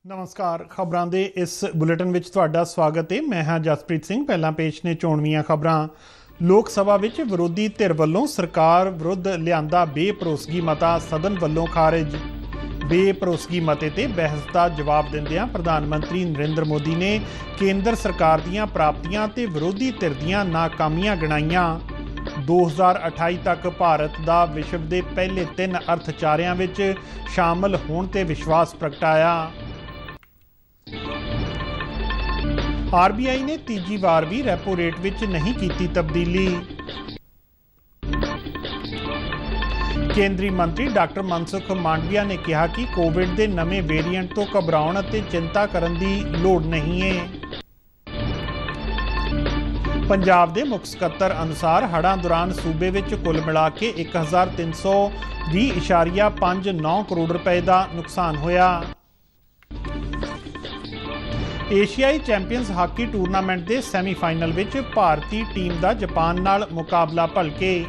नमस्कार। खबरां दे इस बुलेटिन विच तुहाडा स्वागत है। मैं हाँ जसप्रीत सिंह। पहलां पेश ने चोणवीआं खबरां। लोक सभा विच विरोधी धिर वल्लों सरकार विरुद्ध लिआंदा बेभरोसगी मता सदन वल्लों खारिज। बेभरोसगी मते ते बहस का जवाब दिंदिआं प्रधानमंत्री नरेंद्र मोदी ने केंद्र सरकार दीआं प्राप्तियां ते विरोधी धिर दीआं नाकामियां गिणाईआं। 2028 तक भारत दा विश्व के पहले 3 अर्थचारियां विच शामिल होण ते विश्वास प्रगटाया। आरबीआई ने तीजी बार भी रेपो रेट विच नहीं की तब्दीली। केंद्रीय मंत्री डॉक्टर मनसुख मांडविया ने कहा कि कोविड के नवे वेरिएंट तो घबराउण ते चिंता करन दी लोड़ नहीं है। पंजाब के मुख सकत्तर अनुसार हड़ां दौरान सूबे विच कुल मिला के 1320.59 करोड़ रुपए का नुकसान होया। एशियाई चैंपियंस हाकी टूरनामेंट के सैमीफाइनल विच भारतीय टीम का जापान नाल मुकाबला भलके।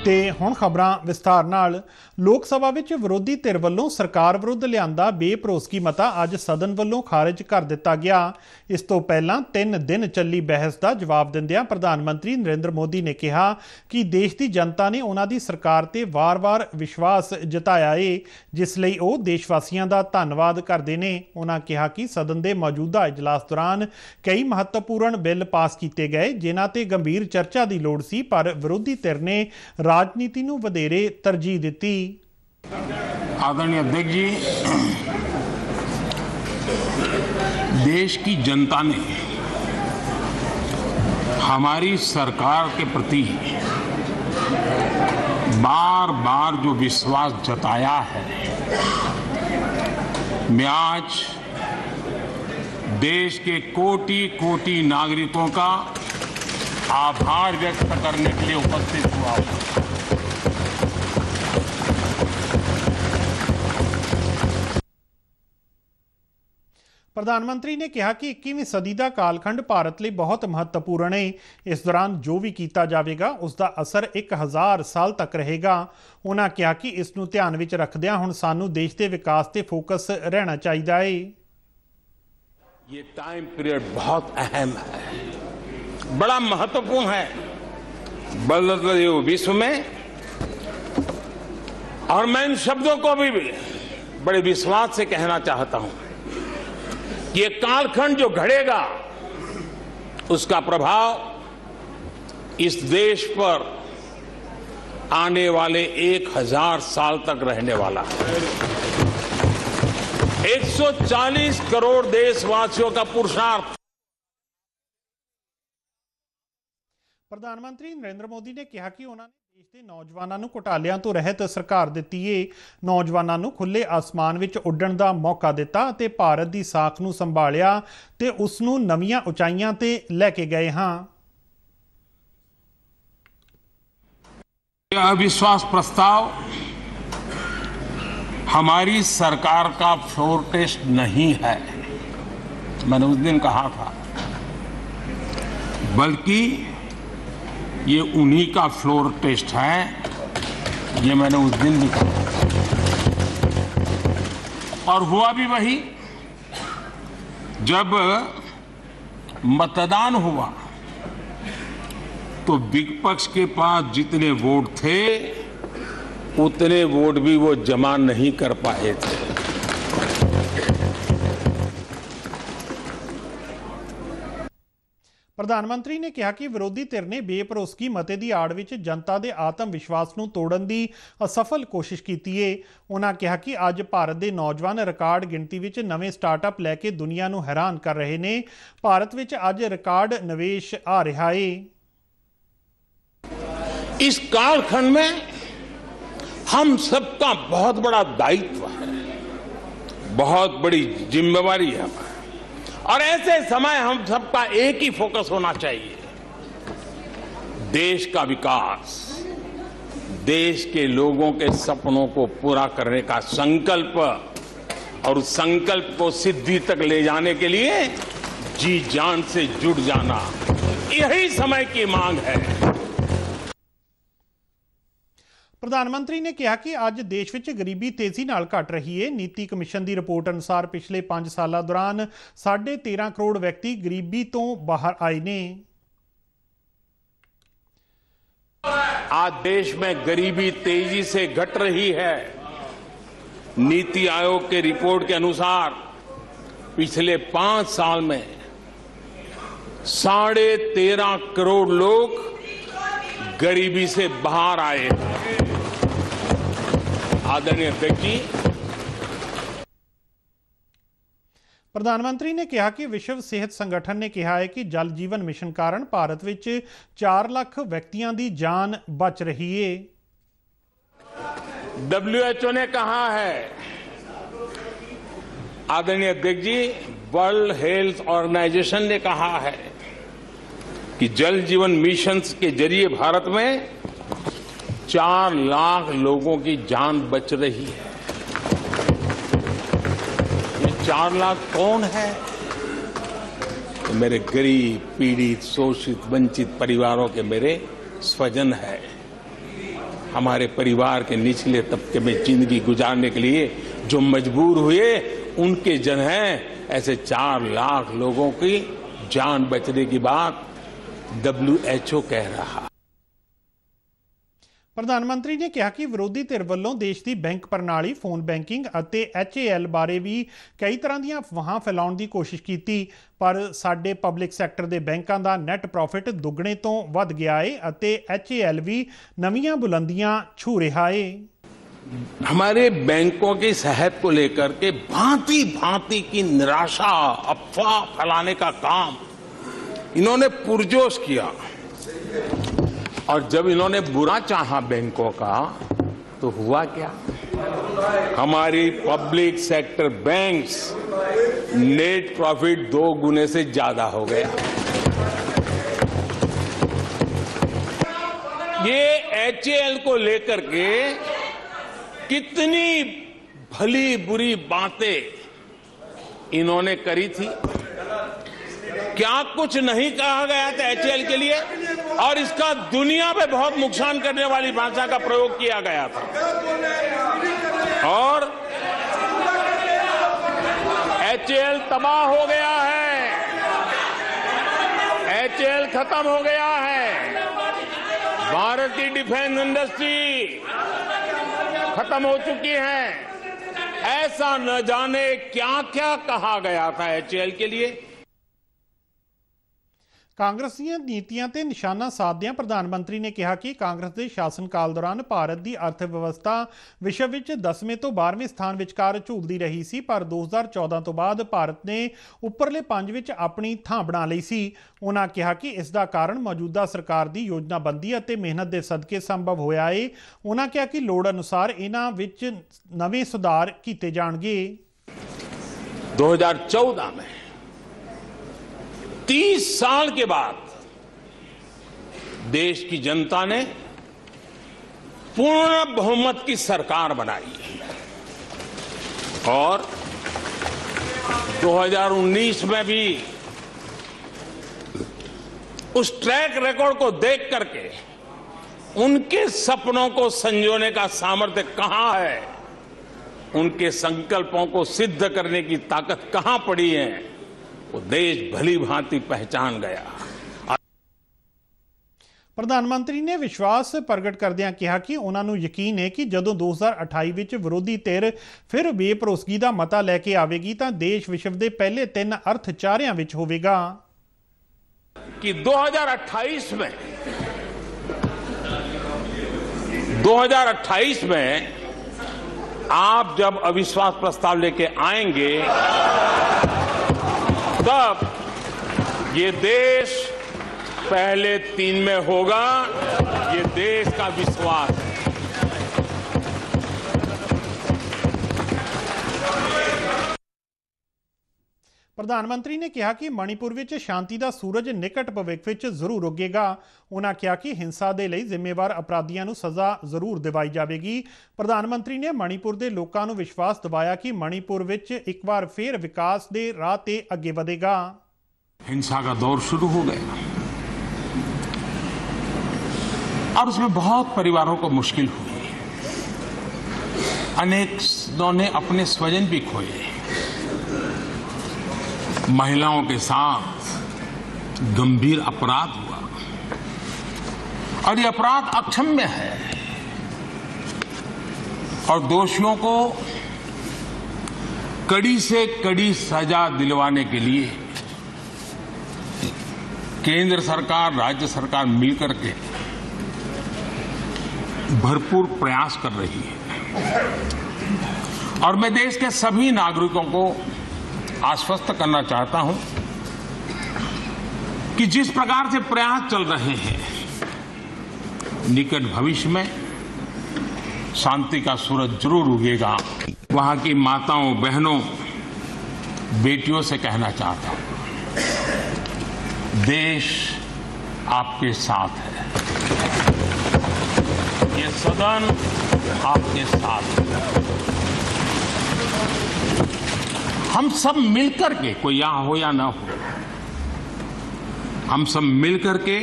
ते हुण खबरां विस्तार नाल। लोक सभा विच विरोधी धिर वल्लों सरकार विरुद्ध लिआंदा बेभरोसगी मता अज सदन वल्लों खारिज कर दिता गया। इस तो पहलां 3 दिन चली बहस का जवाब दिंदिआं प्रधानमंत्री नरेंद्र मोदी ने कहा कि देश की जनता ने उन्हां दी सरकार ते वार-वार विश्वास जताया है, जिस लई ओह देशवासियों का धन्नवाद करते हैं। उन्होंने कहा कि सदन के मौजूदा इजलास दौरान कई महत्वपूर्ण बिल पास किए गए जिन्हां ते गंभीर चर्चा की लोड़ सी, पर विरोधी धिर ने राजनीति नूं वधेरे तरजीह दिती। आदरणीय अध्यक्ष जी, देश की जनता ने हमारी सरकार के प्रति बार बार जो विश्वास जताया है, मैं आज देश के कोटि कोटि नागरिकों का आभार व्यक्त करने के लिए उपस्थित हुआ हूं। प्रधानमंत्री ने कहा कि 21वीं सदी का कालखंड भारत लिए बहुत महत्वपूर्ण है। इस दौरान जो भी किया जाएगा उसका असर 1000 साल तक रहेगा। उन्होंने कहा कि इसनूं ध्यान विच रखदिआं हुण सानूं देश के विकास ते फोकस रहना चाहिए है। ये टाइम पीरियड बहुत अहम है, बड़ा महत्वपूर्ण है बदलते हुए विश्व में, और मैं इन शब्दों को भी बड़े विश्वास से कहना चाहता हूं। ये कालखंड जो घड़ेगा उसका प्रभाव इस देश पर आने वाले 1000 साल तक रहने वाला है। 140 करोड़ देशवासियों का पुरुषार्थ। प्रधानमंत्री नरेंद्र मोदी ने कहा कि उन्होंने देश के नौजवानों को घोटालियां तो रहत सरकार दी है। नौजवानों को खुले आसमान विच उड्डण का मौका दिता ते भारत की साख नूं संभालिया ते उसनूं नवीआं उचाइयां ते लैके गए हाँ। यह अविश्वास प्रस्ताव हमारी सरकार का फ्लोर टेस्ट नहीं है, मैंने उस दिन कहा था, बल्कि ये उन्हीं का फ्लोर टेस्ट है। ये मैंने उस दिन भी कहा और हुआ भी वही। जब मतदान हुआ तो विपक्ष के पास जितने वोट थे उतने वोट भी वो जमा नहीं कर पाए थे। प्रधानमंत्री ने कहा कि विरोधी धिर ने बेभरोसगी मते की आड़ विच जनता के आत्म विश्वास नूं तोड़न की असफल कोशिश की है। उन्होंने कहा कि अज भारत के नौजवान रिकॉर्ड गिणती विच नवे स्टार्टअप लैके दुनिया नूं हैरान कर रहे हैं। भारत विच अज रिकॉर्ड निवेश आ रहा है। इस कालखंड में हम सबका बहुत बड़ा दायित्व है, बहुत बड़ी जिम्मेवारी है, और ऐसे समय हम सबका एक ही फोकस होना चाहिए, देश का विकास, देश के लोगों के सपनों को पूरा करने का संकल्प, और उस संकल्प को सिद्धि तक ले जाने के लिए जी जान से जुट जाना, यही समय की मांग है। ਪ੍ਰਧਾਨ ਮੰਤਰੀ ਨੇ ਕਿਹਾ ਕਿ ਅੱਜ ਦੇਸ਼ ਵਿੱਚ ਗਰੀਬੀ ਤੇਜ਼ੀ ਨਾਲ ਘਟ ਰਹੀ ਹੈ। ਨੀਤੀ ਕਮਿਸ਼ਨ ਦੀ ਰਿਪੋਰਟ ਅਨੁਸਾਰ ਪਿਛਲੇ 5 ਸਾਲਾਂ ਦੌਰਾਨ 13.5 ਕਰੋੜ ਵਿਅਕਤੀ ਗਰੀਬੀ ਤੋਂ ਬਾਹਰ ਆਏ ਨੇ। आज देश में गरीबी तेजी से घट रही है। नीति आयोग के रिपोर्ट के अनुसार पिछले 5 साल में 13.5 करोड़ लोग गरीबी से बाहर आए हैं। आदरणीय अध्यक्ष जी, ਪ੍ਰਧਾਨ ਮੰਤਰੀ ਨੇ ਕਿਹਾ ਕਿ ਵਿਸ਼ਵ ਸਿਹਤ ਸੰਗਠਨ ਨੇ ਕਿਹਾ ਹੈ ਕਿ ਜਲ ਜੀਵਨ ਮਿਸ਼ਨ ਕਾਰਨ ਭਾਰਤ ਵਿੱਚ 4 ਲੱਖ ਵਿਅਕਤੀਆਂ ਦੀ ਜਾਨ ਬਚ ਰਹੀ ਹੈ। WHO ने कहा है, आदरणीय अध्यक्ष जी, वर्ल्ड हेल्थ ऑर्गेनाइजेशन ने कहा है कि जल जीवन मिशन के जरिए भारत में 4 लाख लोगों की जान बच रही है। 4 लाख कौन है? तो मेरे गरीब, पीड़ित, शोषित, वंचित परिवारों के मेरे स्वजन है। हमारे परिवार के निचले तबके में जिंदगी गुजारने के लिए जो मजबूर हुए उनके जन हैं। ऐसे 4 लाख लोगों की जान बचने की बात WHO कह रहा। ਪ੍ਰਧਾਨ ਮੰਤਰੀ ਨੇ ਕਿਹਾ ਕਿ ਵਿਰੋਧੀ ਧਿਰ ਵੱਲੋਂ ਦੇਸ਼ ਦੀ ਬੈਂਕ ਪ੍ਰਣਾਲੀ, ਫੋਨ ਬੈਂਕਿੰਗ ਅਤੇ HAL ਬਾਰੇ ਵੀ ਕਈ ਤਰ੍ਹਾਂ ਦੀਆਂ ਅਫਵਾਹਾਂ ਫੈਲਾਉਣ ਦੀ ਕੋਸ਼ਿਸ਼ ਕੀਤੀ, ਪਰ ਸਾਡੇ ਪਬਲਿਕ ਸੈਕਟਰ ਦੇ ਬੈਂਕਾਂ ਦਾ ਨੈਟ ਪ੍ਰੋਫਿਟ ਦੁੱਗਣੇ ਤੋਂ ਵੱਧ ਗਿਆ ਹੈ ਅਤੇ HAL ਵੀ ਨਵੀਆਂ ਬੁਲੰਦੀਆਂ ਛੂ ਰਿਹਾ ਹੈ। हमारे बैंकों की सेहत को लेकर के भांति भांति की निराशा, अफवाह फैलाने का काम इन्होंने पुरजोश किया। और जब इन्होंने बुरा चाहा बैंकों का तो हुआ क्या? हमारी public sector banks net profit 2 गुने से ज्यादा हो गया। ये HAL को लेकर के कितनी भली बुरी बातें इन्होंने करी थी। क्या कुछ नहीं कहा गया था HAL के लिए, और इसका दुनिया पे बहुत नुकसान करने वाली भाषा का प्रयोग किया गया था। और HAL तबाह हो गया है, HAL खत्म हो गया है। भारत की डिफेंस इंडस्ट्री खत्म हो चुकी है। ऐसा न जाने क्या क्या कहा गया था HAL के लिए। ਕਾਂਗਰਸ ਦੀਆਂ ਨੀਤੀਆਂ ਤੇ ਨਿਸ਼ਾਨਾ ਸਾਧਦਿਆਂ ਪ੍ਰਧਾਨ ਮੰਤਰੀ ਨੇ ਕਿਹਾ ਕਿ ਕਾਂਗਰਸ ਦੇ ਸ਼ਾਸਨ ਕਾਲ ਦੌਰਾਨ ਭਾਰਤ ਦੀ ਅਰਥ ਵਿਵਸਥਾ ਵਿਸ਼ਵ ਵਿੱਚ 10ਵੇਂ ਤੋਂ 12ਵੇਂ ਸਥਾਨ ਵਿਚਕਾਰ ਝੂਲਦੀ ਰਹੀ ਸੀ, ਪਰ 2014 ਤੋਂ ਬਾਅਦ ਭਾਰਤ ਨੇ ਉੱਪਰਲੇ 5 ਵਿੱਚ ਆਪਣੀ ਥਾਂ ਬਣਾ ਲਈ ਸੀ। ਉਹਨਾਂ ਕਿਹਾ ਕਿ ਇਸ ਦਾ ਕਾਰਨ ਮੌਜੂਦਾ ਸਰਕਾਰ ਦੀ ਯੋਜਨਾਬੰਦੀ ਅਤੇ ਮਿਹਨਤ ਦੇ ਸਦਕੇ ਸੰਭਵ ਹੋਇਆ ਹੈ। ਉਹਨਾਂ ਕਿਹਾ ਕਿ ਲੋੜ ਅਨੁਸਾਰ ਇਹਨਾਂ ਵਿੱਚ ਨਵੇਂ ਸੁਧਾਰ ਕੀਤੇ ਜਾਣਗੇ। 2014 में 30 साल के बाद देश की जनता ने पूर्ण बहुमत की सरकार बनाई और 2019 में भी उस ट्रैक रिकॉर्ड को देख करके उनके सपनों को संजोने का सामर्थ्य कहां है, उनके संकल्पों को सिद्ध करने की ताकत कहां पड़ी है, वो देश भली भांति पहचान गया। ਪ੍ਰਧਾਨ ਮੰਤਰੀ ਨੇ ਵਿਸ਼ਵਾਸ ਪ੍ਰਗਟ ਕਰਦਿਆਂ ਕਿਹਾ ਕਿ ਉਹਨਾਂ ਨੂੰ ਯਕੀਨ ਹੈ ਕਿ ਜਦੋਂ 2028 ਵਿੱਚ ਵਿਰੋਧੀ ਧਿਰ ਫਿਰ ਬੇਭਰੋਸਗੀ ਦਾ ਮਤਾ ਲੈ ਕੇ ਆਵੇਗੀ ਤਾਂ ਦੇਸ਼ ਵਿਸ਼ਵ ਦੇ ਪਹਿਲੇ 3 ਅਰਥਚਾਰਿਆਂ ਵਿੱਚ ਹੋਵੇਗਾ। कि 2028 में आप जब अविश्वास प्रस्ताव लेके आएंगे तब ये देश पहले 3 में होगा। ये देश का विश्वास है। ਪ੍ਰਧਾਨ ਮੰਤਰੀ ਨੇ ਕਿਹਾ ਕਿ ਮਣੀਪੁਰ ਵਿੱਚ ਸ਼ਾਂਤੀ ਦਾ ਸੂਰਜ ਨਿਕਟ ਭਵਿੱਖ ਵਿੱਚ ਜ਼ਰੂਰ ਉੱਗੇਗਾ। ਉਹਨਾਂ ਕਿਹਾ ਕਿ ਹਿੰਸਾ ਦੇ ਲਈ ਜ਼ਿੰਮੇਵਾਰ ਅਪਰਾਧੀਆਂ ਨੂੰ ਸਜ਼ਾ ਜ਼ਰੂਰ ਦਿਵਾਈ ਜਾਵੇਗੀ। ਪ੍ਰਧਾਨ ਮੰਤਰੀ ਨੇ ਮਣੀਪੁਰ ਦੇ ਲੋਕਾਂ ਨੂੰ ਵਿਸ਼ਵਾਸ ਦਿਵਾਇਆ ਕਿ ਮਣੀਪੁਰ ਵਿੱਚ ਇੱਕ ਵਾਰ ਫਿਰ ਵਿਕਾਸ ਦੇ ਰਾਹ ਤੇ ਅੱਗੇ ਵਧੇਗਾ। हिंसा का दौर शुरू हो गया और उसमें बहुत परिवारों को मुश्किल हुई। अनेकों ने अपने स्वजन भी खोए। महिलाओं के साथ गंभीर अपराध हुआ और ये अपराध अक्षम्य है और दोषियों को कड़ी से कड़ी सजा दिलवाने के लिए केंद्र सरकार, राज्य सरकार मिलकर के भरपूर प्रयास कर रही है और मैं देश के सभी नागरिकों को आश्वस्त करना चाहता हूं कि जिस प्रकार से प्रयास चल रहे हैं, निकट भविष्य में शांति का सूरज जरूर उगेगा। वहां की माताओं, बहनों, बेटियों से कहना चाहता हूं, देश आपके साथ है, ये सदन आपके साथ है। हम सब मिलकर के, कोई यहां हो या ना हो, हम सब मिलकर के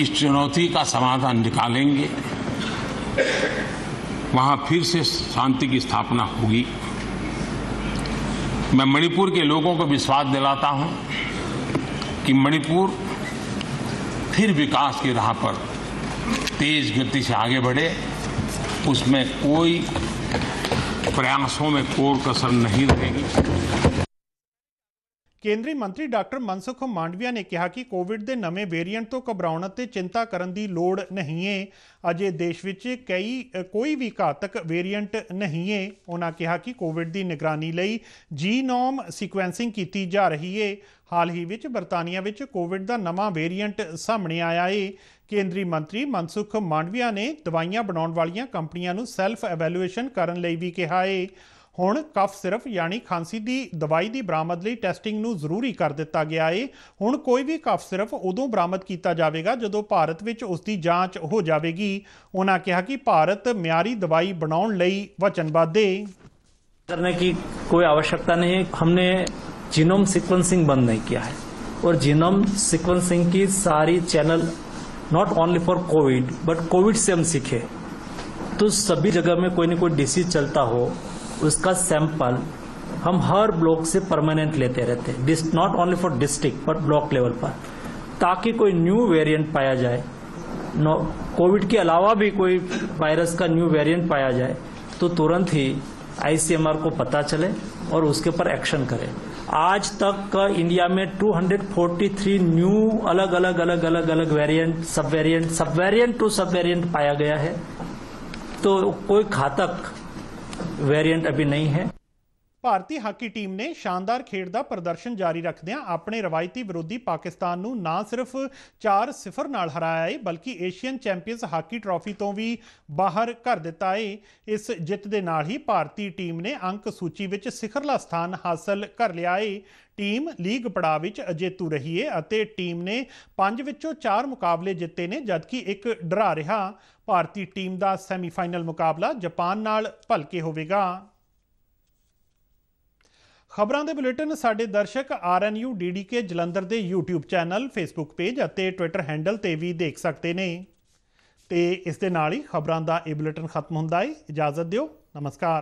इस चुनौती का समाधान निकालेंगे। वहां फिर से शांति की स्थापना होगी। मैं मणिपुर के लोगों को विश्वास दिलाता हूं कि मणिपुर फिर विकास की राह पर तेज गति से आगे बढ़े, उसमें कोई प्रयासों में कोई कसर नहीं रहेगी। केंद्रीय मंत्री डॉक्टर मनसुख मांडविया ने कहा कि कोविड के नवे वेरीएंट तो घबराउण ते चिंता करन दी लोड़ नहीं है। अजे देश विच कोई भी घातक वेरीएंट नहीं है। उन्होंने कहा कि कोविड की निगरानी लई जीनोम सीक्वेंसिंग की जा रही है। हाल ही विच बरतानिया विच कोविड का नवा वेरीएंट सामने आया है। केंद्रीय मंत्री मनसुख मांडविया ने दवाइयां बनाउण वालियां कंपनियां नूं सैल्फ एवैल्यूएशन करन लई भी कहा है। हुण कफ सिरफ यानी खांसी की दवाई की बरामद लई टैसटिंग नूं जरूरी कर दिता गया है। हुण कोई भी कफ सिरफ उदों बरामद किया जाएगा जदों भारत विच उसकी जांच हो जाएगी। उन्होंने कहा कि भारत म्यारी दवाई बनाउण लई वचनबद्ध है। करने की कोई आवश्यकता नहीं है। हमने जीनोम सीक्वेंसिंग बंद नहीं किया है और जीनोम सीक्वेंसिंग की सारी channel not only for Covid but Covid से हम सीखे तो सभी जगह में कोई न कोई डिसीज चलता हो, उसका सैंपल हम हर ब्लॉक से परमानेंट लेते रहते हैं, not only for district but block level पर, ताकि कोई न्यू वेरिएंट पाया जाए। कोविड के अलावा भी कोई वायरस का न्यू वेरिएंट पाया जाए तो तुरंत ही आईसीएमआर को पता चले और उसके ऊपर एक्शन करे। आज तक इंडिया में 243 न्यू अलग अलग वेरिएंट, सब वेरिएंट टू सब वेरिएंट पाया गया है, तो कोई घातक वेरिएंट अभी नहीं है। भारतीय हाकी टीम ने शानदार खेड का प्रदर्शन जारी रखदियां अपने रवायती विरोधी पाकिस्तान नूं ना सिर्फ 4-0 नाल हराया है बल्कि एशियन चैंपियंस हाकी ट्रॉफी तो भी बाहर कर दिता है। इस जित दे नाल ही भारतीय टीम ने अंक सूची विच सिखरला स्थान हासिल कर लिया है। टीम लीग पड़ाव विच अजेतू रही है अते टीम ने 5 विचों 4 मुकाबले जिते ने जबकि एक ड्रा रहा। भारतीय टीम का सैमीफाइनल मुकाबला जापान नाल भलके होवेगा। खबरों के बुलेटिन साडे दर्शक RNU DDK जलंधर के यूट्यूब चैनल, फेसबुक पेज और ट्विटर हैंडल ते भी देख सकते हैं। तो इस दे नाल ही खबरों का यह बुलेटिन खत्म होंदा है। इजाजत दिओ, नमस्कार।